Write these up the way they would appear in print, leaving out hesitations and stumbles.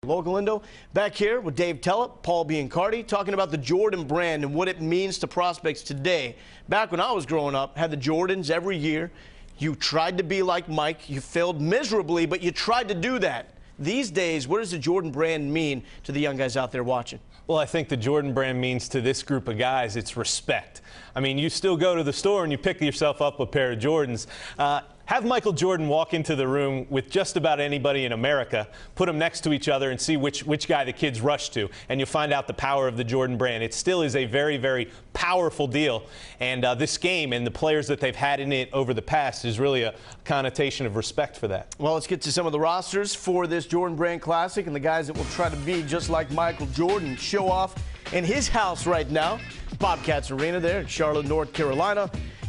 Local Indo back here with Dave Tellep, Paul Biancardi, talking about the Jordan brand and what it means to prospects today. Back when I was growing up, had the Jordans every year. You tried to be like Mike. You failed miserably, but you tried to do that. These days, what does the Jordan brand mean to the young guys out there watching? Well, I think the Jordan brand means to this group of guys, it's respect. I mean, you still go to the store and you pick yourself up a pair of Jordans. Have Michael Jordan walk into the room with just about anybody in America, put them next to each other and see which guy the kids rush to, and you'll find out the power of the Jordan brand. It still is a very, very powerful deal, and this game and the players that they've had in it over the past is really a connotation of respect for that. Well, let's get to some of the rosters for this Jordan brand classic and the guys that will try to be just like Michael Jordan, show off in his house right now, Bobcats Arena there in Charlotte, North Carolina.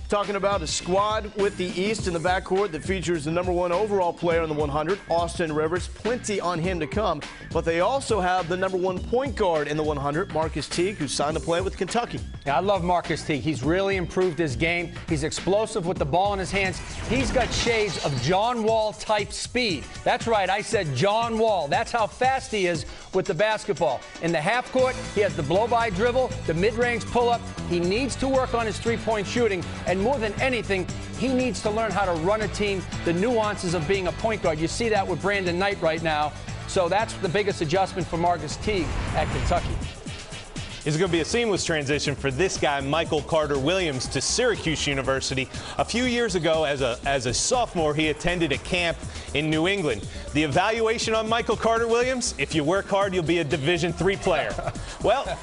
Talking about a squad with the East in the backcourt that features the #1 overall player in the 100, Austin Rivers. Plenty on him to come. But they also have the #1 point guard in the 100, Marcus Teague, who signed to play with Kentucky. Yeah, I love Marcus Teague. He's really improved his game. He's explosive with the ball in his hands. He's got shades of John Wall-type speed. That's right, I said John Wall. That's how fast he is with the basketball. In the half court, he has the blow-by dribble, the mid-range pull-up. He needs to work on his three-point shooting, and more than anything, he needs to learn how to run a team, the nuances of being a point guard. You see that with Brandon Knight right now. So that's the biggest adjustment for Marcus Teague at Kentucky. It's going to be a seamless transition for this guy, Michael Carter-Williams, to Syracuse University. A few years ago, as a sophomore, he attended a camp in New England. The evaluation on Michael Carter-Williams: if you work hard, you'll be a Division III player. Well,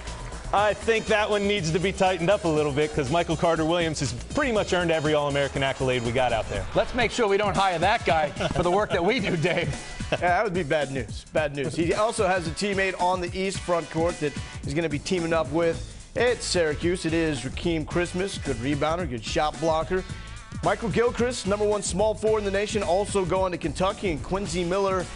I think that one needs to be tightened up a little bit because Michael Carter-Williams has pretty much earned every All-American accolade we got out there. Let's make sure we don't hire that guy for the work that we do, Dave. Yeah, that would be bad news. Bad news. He also has a teammate on the East front court that he's going to be teaming up with at Syracuse. It is Rakeem Christmas, good rebounder, good shot blocker. Michael Gilchrist, #1 small forward in the nation, also going to Kentucky, and Quincy Miller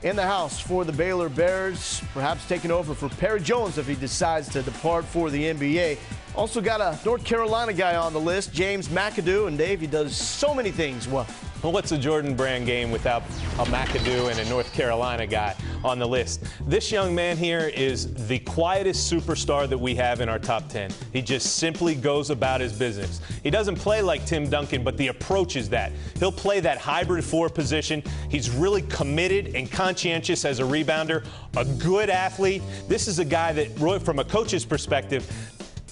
in the house for the Baylor Bears, perhaps taking over for Perry Jones if he decides to depart for the NBA. Also got a North Carolina guy on the list, James McAdoo, and Dave, he does so many things well. Well, what's a Jordan brand game without a McAdoo and a North Carolina guy on the list? This young man here is the quietest superstar that we have in our top 10. He just simply goes about his business. He doesn't play like Tim Duncan, but the approach is that. He'll play that hybrid 4 position. He's really committed and conscientious as a rebounder, a good athlete. This is a guy that, from a coach's perspective,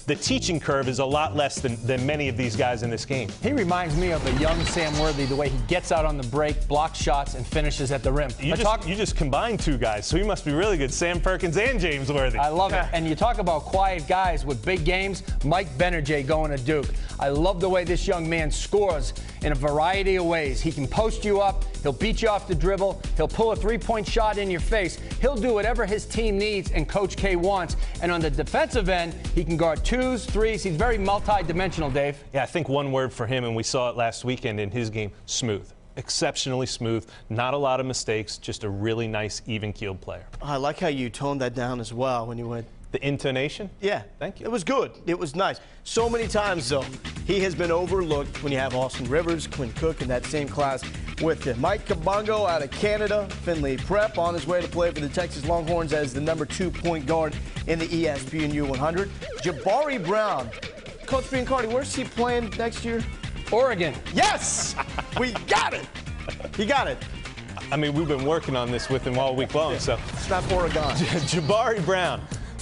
the teaching curve is a lot less than many of these guys in this game. He reminds me of a young Sam Worthy, the way he gets out on the break, blocks shots, and finishes at the rim. You just combined two guys, so he must be really good. Sam Perkins and James Worthy. I love it. And you talk about quiet guys with big games, Mike Bennerjay going to Duke. I love the way this young man scores in a variety of ways. He can post you up. He'll beat you off the dribble. He'll pull a three-point shot in your face. He'll do whatever his team needs and Coach K wants. And on the defensive end, he can guard 2s, 3s. He's very multi-dimensional, Dave. Yeah, I think one word for him, and we saw it last weekend in his game: smooth. Exceptionally smooth. Not a lot of mistakes. Just a really nice, even-keeled player. I like how you toned that down as well when you went. The intonation? Yeah. Thank you. It was good. It was nice. So many times, though, he has been overlooked when you have Austin Rivers, Quinn Cook in that same class with him. Mike Kabongo out of Canada, Findlay Prep, on his way to play for the Texas Longhorns as the #2 point guard in the ESPNU 100. Jabari Brown. Coach Biancardi, where's he playing next year? Oregon. Yes! We got it! He got it. I mean, we've been working on this with him all week long, so. It's not Oregon. Jabari Brown.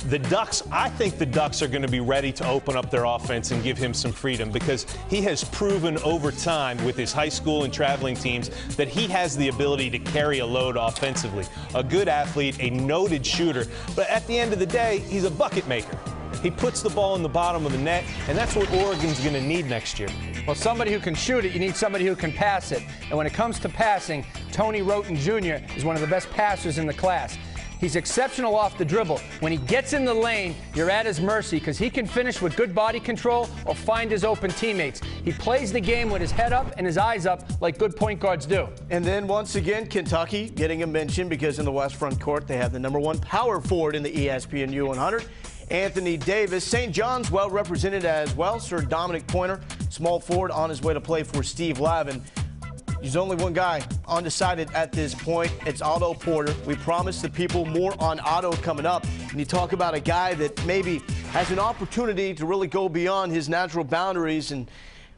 The Ducks, I think the Ducks are going to be ready to open up their offense and give him some freedom because he has proven over time with his high school and traveling teams that he has the ability to carry a load offensively. A good athlete, a noted shooter, but at the end of the day, he's a bucket maker. He puts the ball in the bottom of the net, and that's what Oregon's going to need next year. Well, somebody who can shoot it, you need somebody who can pass it. And when it comes to passing, Tony Roten Jr. is one of the best passers in the class. He's exceptional off the dribble. When he gets in the lane, you're at his mercy because he can finish with good body control or find his open teammates. He plays the game with his head up and his eyes up like good point guards do. And then once again, Kentucky getting a mention because in the West front court, they have the #1 power forward in the ESPNU 100. Anthony Davis. St. John's well represented as well. Sir Dominic Pointer, small forward, on his way to play for Steve Lavin. There's only one guy undecided at this point. It's Otto Porter. We promised the people more on Otto coming up. And you talk about a guy that maybe has an opportunity to really go beyond his natural boundaries and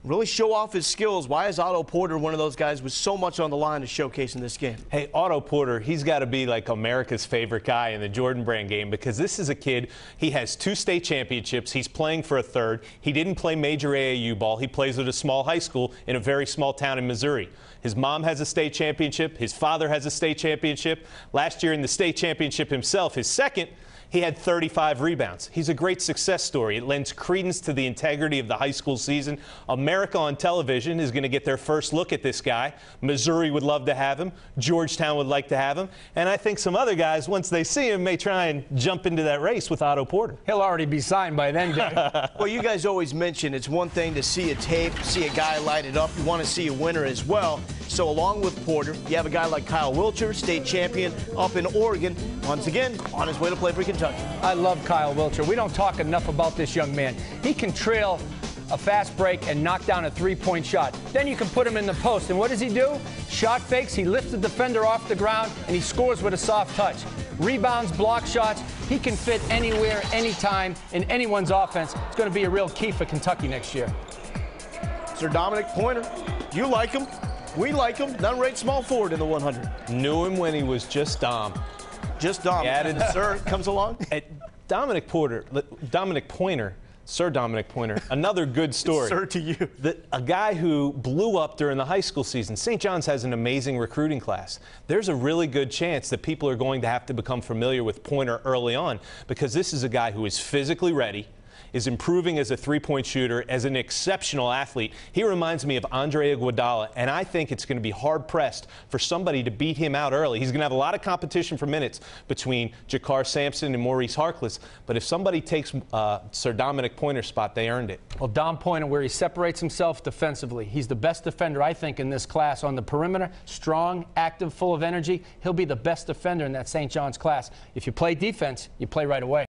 really show off his skills. Why is Otto Porter one of those guys with so much on the line to showcase in this game? Hey, Otto Porter, he's got to be like America's favorite guy in the Jordan Brand game, because this is a kid, he has 2 state championships. He's playing for a 3rd. He didn't play major AAU ball. He plays at a small high school in a very small town in Missouri. His mom has a state championship. His father has a state championship. Last year in the state championship himself, his 2nd, he had 35 rebounds. He's a great success story. It lends credence to the integrity of the high school season. America on television is going to get their first look at this guy. Missouri would love to have him. Georgetown would like to have him. And I think some other guys, once they see him, may try and jump into that race with Otto Porter. He'll already be signed by then, Dave. Well, you guys always mention it's one thing to see a tape, see a guy light it up. You want to see a winner as well. So along with Porter, you have a guy like Kyle Wilcher, state champion up in Oregon, once again on his way to play for Kentucky. I love Kyle Wilcher. We don't talk enough about this young man. He can trail a fast break and knock down a 3-point shot. Then you can put him in the post. And what does he do? Shot fakes. He lifts the defender off the ground, and he scores with a soft touch. Rebounds, block shots. He can fit anywhere, anytime, in anyone's offense. It's going to be a real key for Kentucky next year. Sir Dominic Pointer, you like him. We like him. None-rate small forward in the 100. Knew him when he was just Dom. Just Dom. He added Sir comes along. Dominic Pointer, Sir Dominic Pointer, another good story. Sir to you. A guy who blew up during the high school season. St. John's has an amazing recruiting class. There's a really good chance that people are going to have to become familiar with Pointer early on, because this is a guy who is physically ready, is improving as a 3-point shooter, as an exceptional athlete. He reminds me of Andre Iguodala, and I think it's going to be hard-pressed for somebody to beat him out early. He's going to have a lot of competition for minutes between Jakar Sampson and Maurice Harkless, but if somebody takes Sir Dominic Pointer's spot, they earned it. Well, Dom Pointer, where he separates himself defensively, he's the best defender, I think, in this class on the perimeter. Strong, active, full of energy. He'll be the best defender in that St. John's class. If you play defense, you play right away.